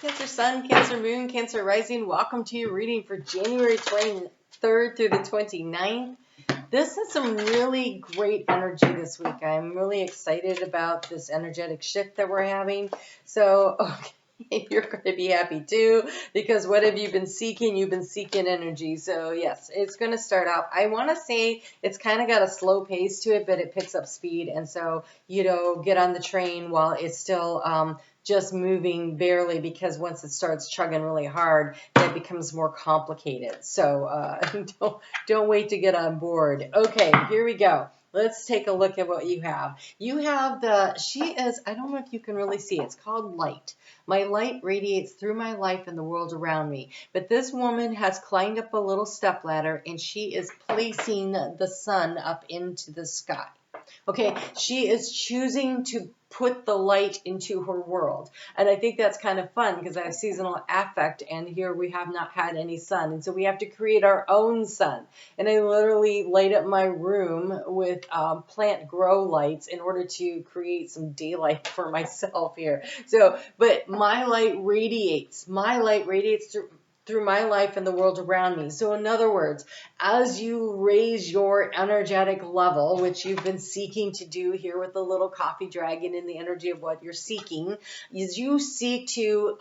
Cancer Sun, Cancer Moon, Cancer Rising. Welcome to your reading for January 23rd through the 29th. This is some really great energy this week. I'm really excited about this energetic shift that we're having. So, okay, you're going to be happy too, because what have you been seeking? You've been seeking energy. So, yes, it's going to start off. I want to say it's kind of got a slow pace to it, but it picks up speed. And so, get on the train while it's still just moving barely, because once it starts chugging really hard, it becomes more complicated. So don't wait to get on board. Okay, here we go. Let's take a look at what you have. You have I don't know if you can really see, it's called light. My light radiates through my life and the world around me. But this woman has climbed up a little stepladder and she is placing the sun up into the sky. Okay, she is choosing to put the light into her world. And I think that's kind of fun because I have seasonal affect and here we have not had any sun. And so we have to create our own sun. And I literally light up my room with plant grow lights in order to create some daylight for myself here. So, but my light radiates. My light radiates through my life and the world around me. So in other words, as you raise your energetic level, which you've been seeking to do here with the little coffee dragon in the energy of what you're seeking, is you seek to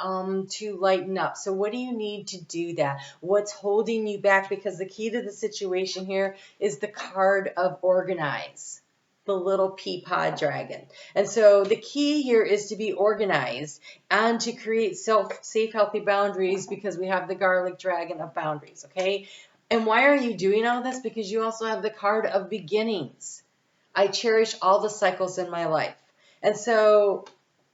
lighten up. So what do you need to do that? What's holding you back? Because the key to the situation here is the card of organize. The little pea pod dragon. And so the key here is to be organized and to create safe, healthy boundaries, because we have the garlic dragon of boundaries, okay? And why are you doing all this? Because you also have the card of beginnings. I cherish all the cycles in my life. And so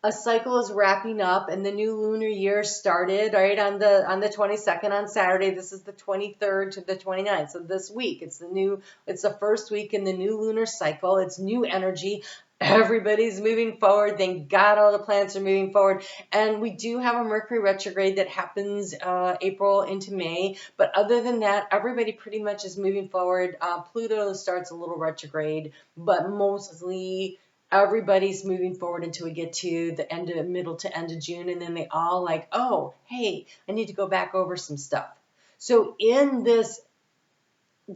a cycle is wrapping up and the new lunar year started right on the 22nd on Saturday. This is the 23rd to the 29th. So this week, it's the first week in the new lunar cycle. It's new energy. Everybody's moving forward. Thank God all the planets are moving forward. And we do have a Mercury retrograde that happens April into May. But other than that, everybody pretty much is moving forward. Pluto starts a little retrograde, but mostly everybody's moving forward until we get to the middle to end of June. And then they all like, oh, hey, I need to go back over some stuff. So in this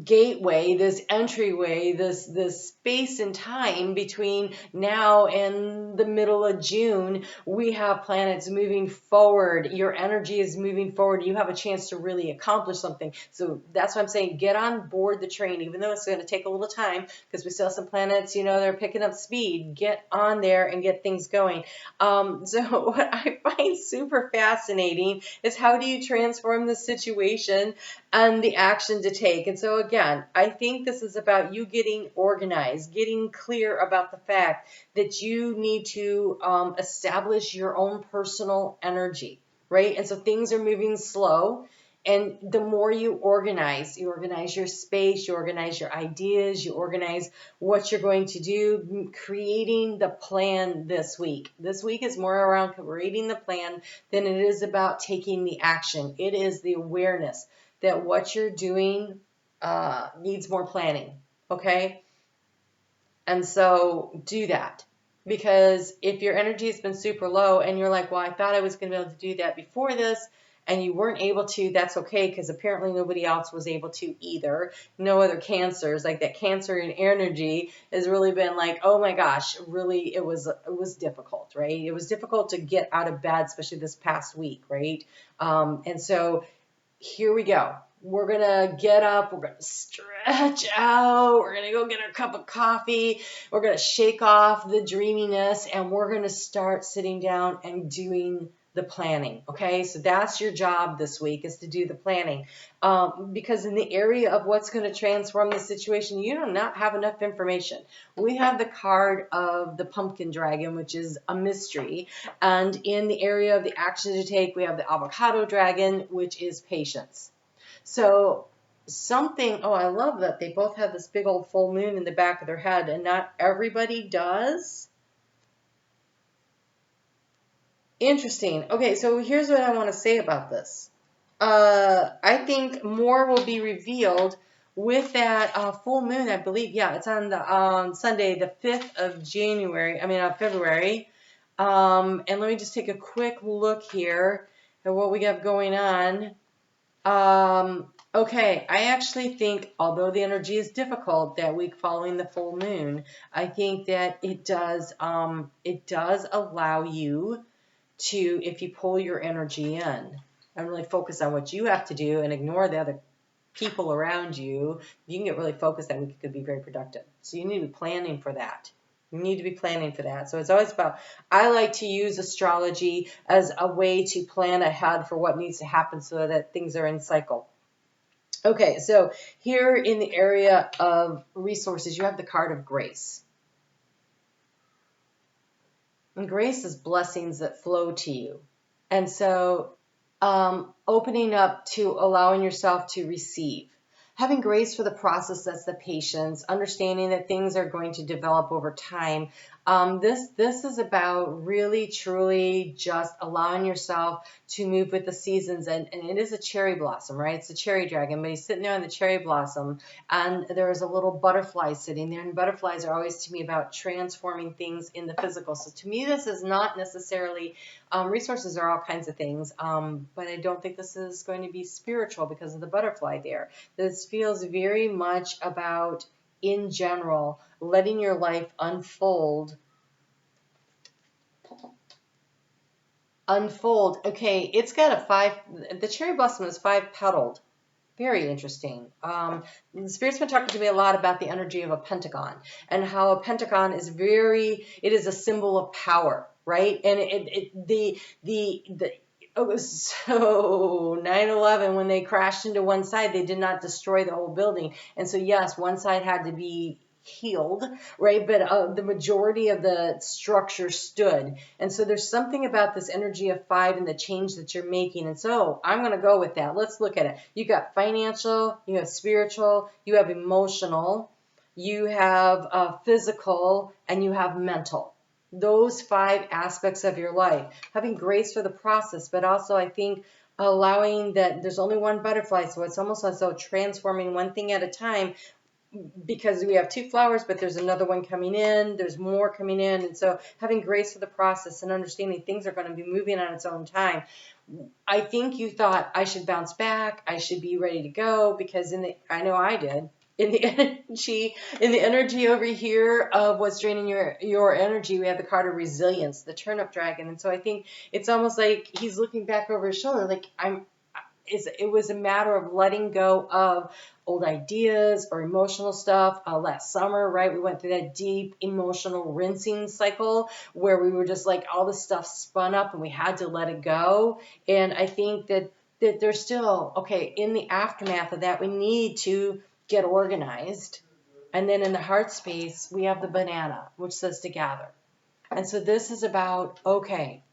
gateway, this entryway, this space and time between now and the middle of June, we have planets moving forward. Your energy is moving forward. You have a chance to really accomplish something. So that's why I'm saying get on board the train, even though it's going to take a little time because we still have some planets, they're picking up speed. Get on there and get things going. So what I find super fascinating is how do you transform the situation and the action to take. And so again, I think this is about you getting organized, getting clear about the fact that you need to establish your own personal energy, right? And so things are moving slow. And the more you organize your space, you organize your ideas, you organize what you're going to do, creating the plan this week. This week is more around creating the plan than it is about taking the action. It is the awareness that what you're doing needs more planning, okay? And so do that. Because if your energy has been super low and you're like, well, I thought I was going to be able to do that before this, and you weren't able to, that's okay, because apparently nobody else was able to either. No other cancers. Like that cancer in energy has really been like, oh my gosh, really, it was difficult, right? It was difficult to get out of bed, especially this past week, right? And so here we go. We're going to get up. We're going to stretch out. We're going to go get our cup of coffee. We're going to shake off the dreaminess and we're going to start sitting down and doing the planning. Okay, so that's your job this week, is to do the planning. Because in the area of what's going to transform the situation, you do not have enough information. We have the card of the pumpkin dragon, which is a mystery. And in the area of the action to take, we have the avocado dragon, which is patience. So I love that they both have this big old full moon in the back of their head, and not everybody does. Interesting. Okay, so here's what I want to say about this. I think more will be revealed with that full moon, I believe. Yeah, it's on the Sunday, the 5th of February. And let me just take a quick look here. and what we have going on. Okay, I actually think, although the energy is difficult that week following the full moon, I think that it does allow you to, if you pull your energy in and really focus on what you have to do and ignore the other people around you, you can get really focused. That week it could be very productive. So you need to be planning for that. You need to be planning for that. So it's always about, I like to use astrology as a way to plan ahead for what needs to happen so that things are in cycle. Okay, so here in the area of resources, you have the card of grace. And grace is blessings that flow to you. And so opening up to allowing yourself to receive. Having grace for the process, that's the patience, understanding that things are going to develop over time. This is about really, truly just allowing yourself to move with the seasons. And it is a cherry blossom, right? It's a cherry dragon, but he's sitting there on the cherry blossom, and there's a little butterfly sitting there. And butterflies are always, to me, about transforming things in the physical. So to me, this is not necessarily, resources are all kinds of things, but I don't think this is going to be spiritual because of the butterfly there. This feels very much about, in general, letting your life unfold. Okay, it's got the cherry blossom is 5 petaled. Very interesting. The Spirit's been talking to me a lot about the energy of a pentagon and how a pentagon is it is a symbol of power, right? And it was so 9/11 when they crashed into one side, they did not destroy the whole building. And so yes, one side had to be healed, right? But the majority of the structure stood. And so there's something about this energy of 5 and the change that you're making. And so I'm going to go with that. Let's look at it. You got financial, you have spiritual, you have emotional, you have physical, and you have mental. Those 5 aspects of your life. Having grace for the process, but also I think allowing that there's only one butterfly, so it's almost as though transforming one thing at a time, because we have 2 flowers, but there's another one coming in, there's more coming in. And so having grace for the process and understanding things are going to be moving on its own time. I think you thought I should bounce back, I should be ready to go, because I know I did. In the energy over here of what's draining your energy, we have the card of resilience, the turnip dragon. And so I think it's almost like he's looking back over his shoulder, like it was a matter of letting go of old ideas or emotional stuff. Last summer, right, we went through that deep emotional rinsing cycle where we were just like, all this stuff spun up and we had to let it go. And I think that there's still, okay, in the aftermath of that, we need to get organized. And then in the heart space, we have the banana, which says to gather. And so this is about, okay,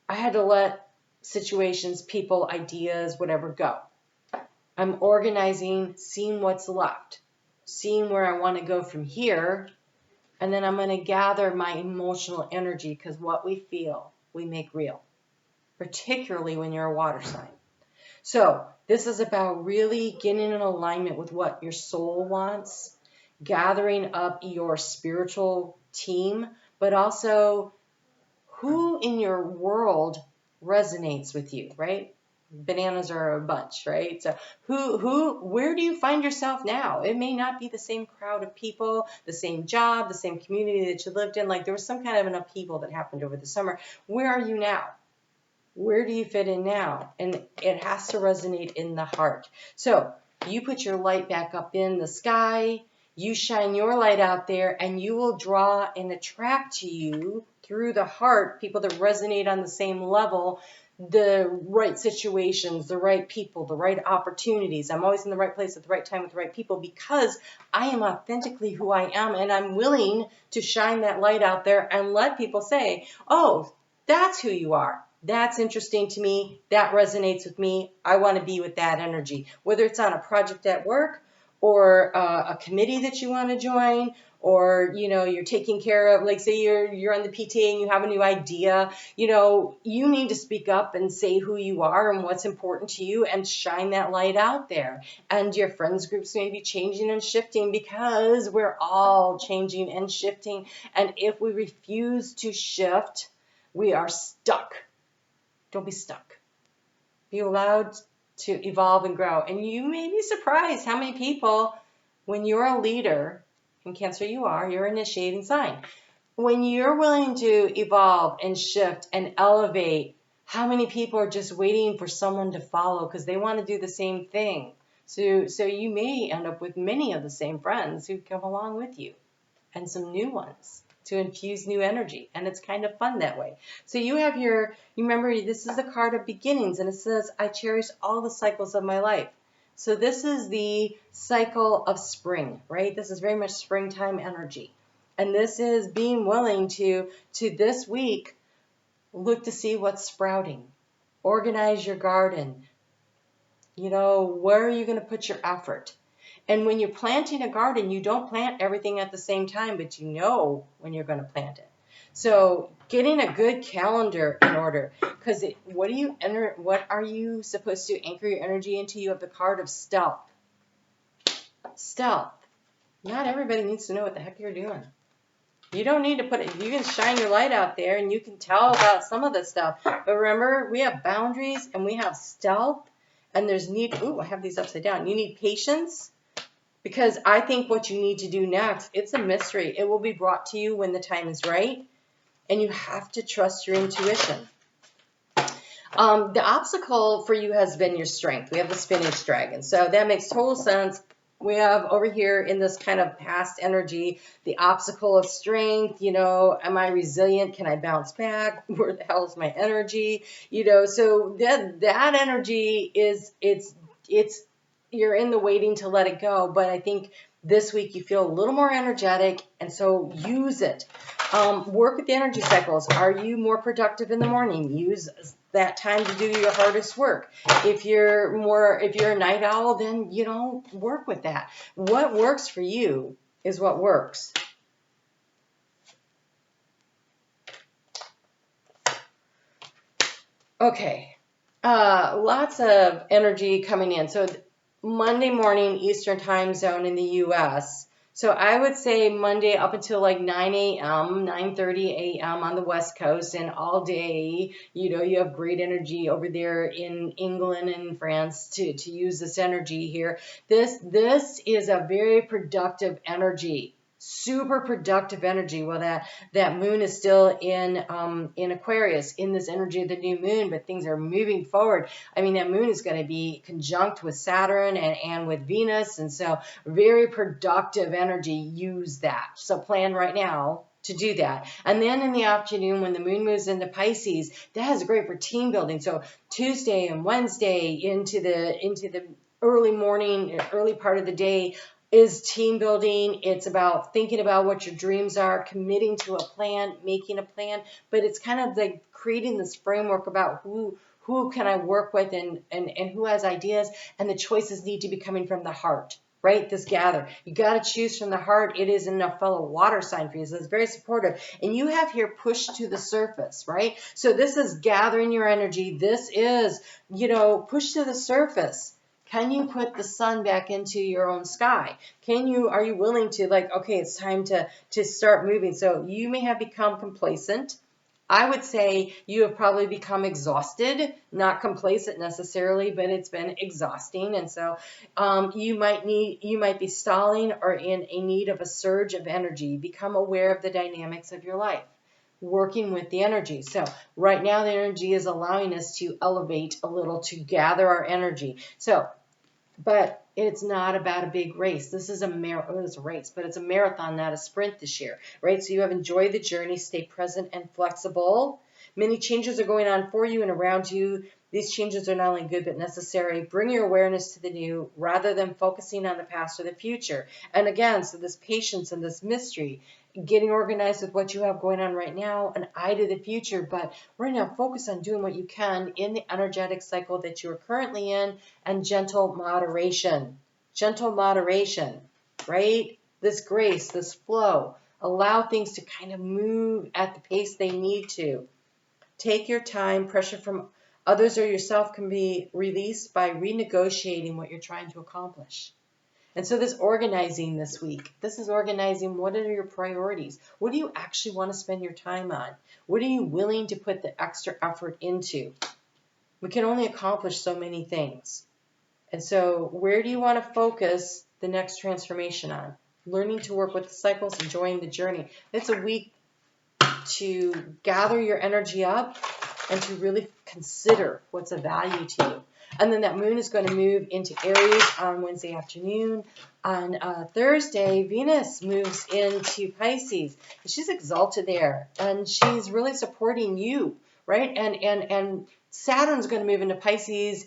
I had to let situations, people, ideas, whatever go. I'm organizing, seeing what's left, seeing where I want to go from here, and then I'm going to gather my emotional energy, because what we feel, we make real, particularly when you're a water sign. So this is about really getting in alignment with what your soul wants, gathering up your spiritual team, but also who in your world resonates with you, right? Bananas are a bunch, right? So where do you find yourself now? It may not be the same crowd of people, the same job, the same community that you lived in. Like there was some kind of an upheaval that happened over the summer. Where are you now? Where do you fit in now? And it has to resonate in the heart. So you put your light back up in the sky, you shine your light out there, and you will draw and attract to you through the heart people that resonate on the same level, the right situations, the right people, the right opportunities. I'm always in the right place at the right time with the right people, because I am authentically who I am, and I'm willing to shine that light out there and let people say, oh, that's who you are. That's interesting to me. That resonates with me. I want to be with that energy, whether it's on a project at work or a committee that you want to join, or, you're taking care of, like, say you're on the PTA and you have a new idea, you need to speak up and say who you are and what's important to you and shine that light out there. And your friends groups may be changing and shifting, because we're all changing and shifting. And if we refuse to shift, we are stuck. Don't be stuck. Be allowed to evolve and grow. And you may be surprised how many people, when you're a leader, in Cancer you're initiating sign. When you're willing to evolve and shift and elevate, how many people are just waiting for someone to follow because they want to do the same thing? So you may end up with many of the same friends who come along with you and some new ones to infuse new energy. And it's kind of fun that way. So you have you remember, this is the card of beginnings, and it says, I cherish all the cycles of my life. So this is the cycle of spring, right? This is very much springtime energy. And this is being willing to this week, look to see what's sprouting. Organize your garden. Where are you going to put your effort? And when you're planting a garden, you don't plant everything at the same time, but you know when you're going to plant it. So getting a good calendar in order, because what are you supposed to anchor your energy into? You have the card of stealth. Stealth. Not everybody needs to know what the heck you're doing. You don't need to put it, you can shine your light out there and you can tell about some of the stuff. But remember, we have boundaries and we have stealth, and there's I have these upside down. You need patience, because I think what you need to do next, it's a mystery. It will be brought to you when the time is right, and you have to trust your intuition. The obstacle for you has been your strength. We have the spinach dragon, so that makes total sense. We have over here in this kind of past energy, the obstacle of strength. Am I resilient? Can I bounce back? Where the hell is my energy? So that energy is, you're in the waiting to let it go. But I think this week you feel a little more energetic, and so use it. Work with the energy cycles. Are you more productive in the morning? Use that time to do your hardest work. If you're a night owl, then work with that. What works for you is what works. Okay, lots of energy coming in. So Monday morning Eastern time zone in the U.S. So I would say Monday up until like 9 a.m., 9:30 a.m. on the West Coast, and all day, you have great energy over there in England and France to use this energy here. This is a very productive energy. Super productive energy. Well, that moon is still in Aquarius, in this energy of the new moon, but things are moving forward. I mean, that moon is going to be conjunct with Saturn and with Venus, and so very productive energy. Use that. So plan right now to do that. And then in the afternoon, when the moon moves into Pisces, that is great for team building. So Tuesday and Wednesday into the early morning, early part of the day, is team building. It's about thinking about what your dreams are, committing to a plan, making a plan, but it's kind of like creating this framework about who can I work with and who has ideas, and the choices need to be coming from the heart, right? This gather. You got to choose from the heart. It is in a fellow water sign for you, so it's very supportive. And you have here push to the surface, right? So this is gathering your energy. This is, push to the surface. Can you put the sun back into your own sky? Are you willing to, okay, it's time to start moving? So you may have become complacent. I would say you have probably become exhausted, not complacent necessarily, but it's been exhausting. And so you might be stalling or in a need of a surge of energy. Become aware of the dynamics of your life, working with the energy. So right now the energy is allowing us to elevate a little, to gather our energy. But it's not about a big race. This is it's a race, but it's a marathon, not a sprint this year, right? So you have enjoyed the journey, stay present and flexible. Many changes are going on for you and around you. These changes are not only good, but necessary. Bring your awareness to the new rather than focusing on the past or the future. And again, so this patience and this mystery, getting organized with what you have going on right now, an eye to the future, but right now focus on doing what you can in the energetic cycle that you're currently in, and gentle moderation, right? This grace, this flow, allow things to kind of move at the pace they need to. Take your time. Pressure from others or yourself can be released by renegotiating what you're trying to accomplish. And so this organizing this week, this is organizing what are your priorities? What do you actually want to spend your time on? What are you willing to put the extra effort into? We can only accomplish so many things. And so where do you want to focus the next transformation on? Learning to work with the cycles, enjoying the journey. It's a week to gather your energy up and to really consider what's of value to you. And then that moon is going to move into Aries on Wednesday afternoon. On Thursday, Venus moves into Pisces. She's exalted there, and she's really supporting you, right? And Saturn's going to move into Pisces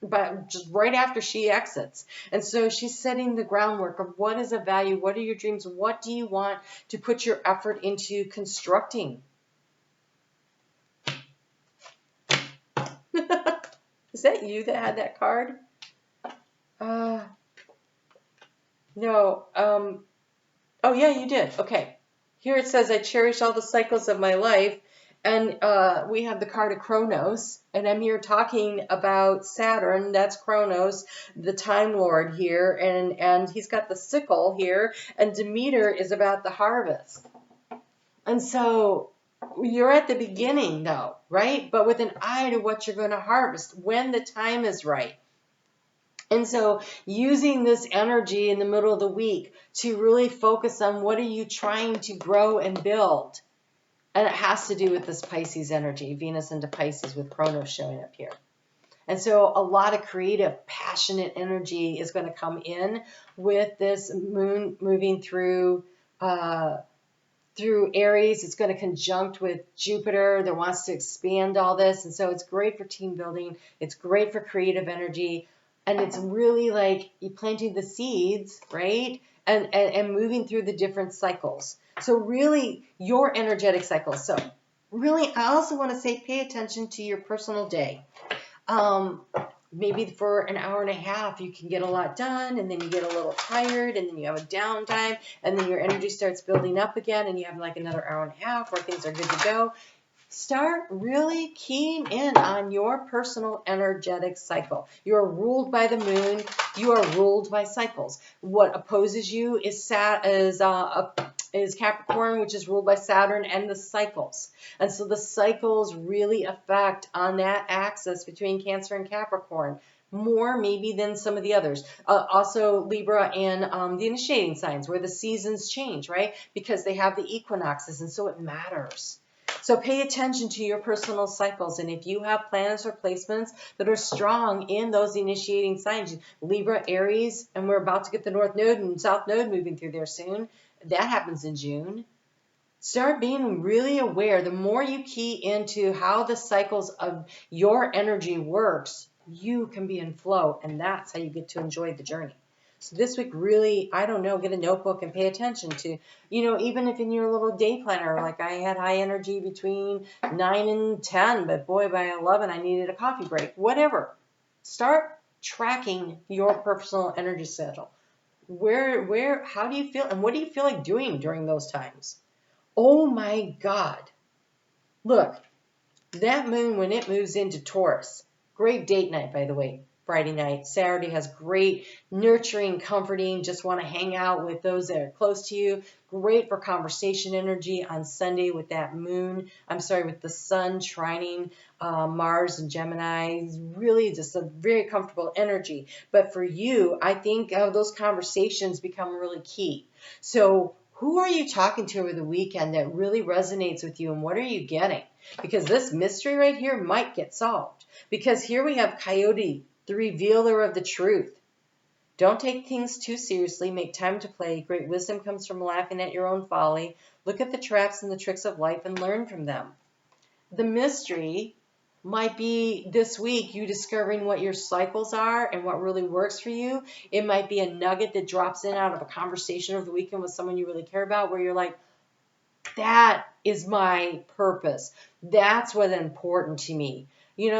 but just right after she exits. And so she's setting the groundwork of what is of value, what are your dreams, what do you want to put your effort into constructing. Is that you that had that card? No. Oh, yeah, you did. Okay. Here it says, I cherish all the cycles of my life. And we have the card of Kronos. And I'm here talking about Saturn. That's Kronos, the Time Lord here. And he's got the sickle here. And Demeter is about the harvest. And so you're at the beginning, though, right? But with an eye to what you're going to harvest when the time is right. And so using this energy in the middle of the week to really focus on what are you trying to grow and build. And it has to do with this Pisces energy, Venus into Pisces with Kronos showing up here. And so a lot of creative, passionate energy is going to come in with this moon moving through Aries. It's going to conjunct with Jupiter that wants to expand all this. And so it's great for team building. It's great for creative energy. And it's really like you planting the seeds, right? And moving through the different cycles. So really your energetic cycles. So really, I also want to say pay attention to your personal day. Maybe for an hour and a half, you can get a lot done, and then you get a little tired, and then you have a downtime, and then your energy starts building up again, and you have like another hour and a half where things are good to go. Start really keying in on your personal energetic cycle. You are ruled by the moon. You are ruled by cycles. What opposes you is Capricorn, which is ruled by Saturn and the cycles. And so the cycles really affect on that axis between Cancer and Capricorn more maybe than some of the others. Also Libra and the initiating signs where the seasons change, right? Because they have the equinoxes, and so it matters. So pay attention to your personal cycles, and if you have planets or placements that are strong in those initiating signs, Libra, Aries, and we're about to get the North Node and South Node moving through there soon. That happens in June. Start being really aware. The more you key into how the cycles of your energy works, you can be in flow, and that's how you get to enjoy the journey. So this week, really, I don't know, get a notebook and pay attention to, even if in your little day planner, like I had high energy between 9 and 10, but boy, by 11, I needed a coffee break, whatever. Start tracking your personal energy schedule. How do you feel, and what do you feel like doing during those times? Oh my God. Look, that moon, when it moves into Taurus, great date night, by the way. Friday night. Saturday has great nurturing, comforting, just want to hang out with those that are close to you. Great for conversation energy on Sunday with that moon. With the sun trining Mars and Gemini. Really just a very comfortable energy. But for you, I think those conversations become really key. So who are you talking to over the weekend that really resonates with you, and what are you getting? Because this mystery right here might get solved. Because here we have Coyote, the revealer of the truth. Don't take things too seriously. Make time to play. Great wisdom comes from laughing at your own folly. Look at the traps and the tricks of life and learn from them. The mystery might be this week you discovering what your cycles are and what really works for you. It might be a nugget that drops in out of a conversation over the weekend with someone you really care about where you're like, that is my purpose. That's what's important to me.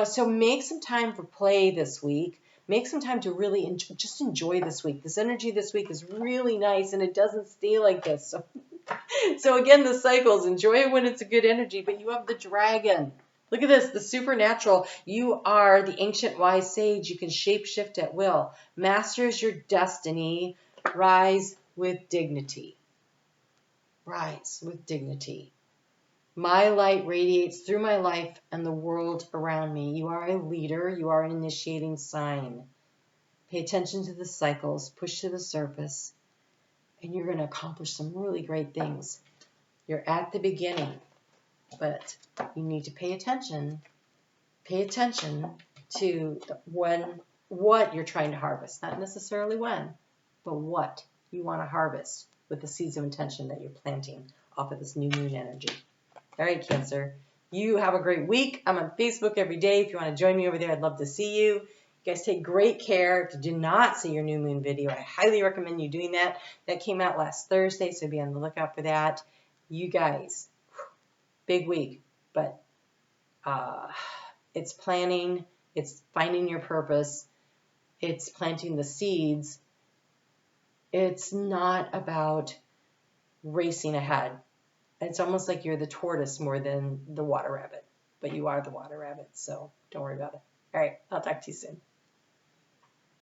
So make some time for play this week. Make some time to really just enjoy this week. This energy this week is really nice, and it doesn't stay like this. So again, the cycles, enjoy it when it's a good energy, but you have the dragon. Look at this, the supernatural. You are the ancient wise sage. You can shape-shift at will. Masters your destiny. Rise with dignity. Rise with dignity. My light radiates through my life and the world around me. You are a leader. You are an initiating sign. Pay attention to the cycles. Push to the surface. And you're going to accomplish some really great things. You're at the beginning, but you need to pay attention. Pay attention to what you're trying to harvest. Not necessarily when, but what you want to harvest with the seeds of intention that you're planting off of this new moon energy. All right, Cancer. You have a great week. I'm on Facebook every day. If you want to join me over there, I'd love to see you. You guys take great care. If you did not see your new moon video, I highly recommend you doing that. That came out last Thursday, so be on the lookout for that. You guys, big week, but it's planning, it's finding your purpose, it's planting the seeds. It's not about racing ahead. It's almost like you're the tortoise more than the water rabbit, but you are the water rabbit, so don't worry about it. All right, I'll talk to you soon.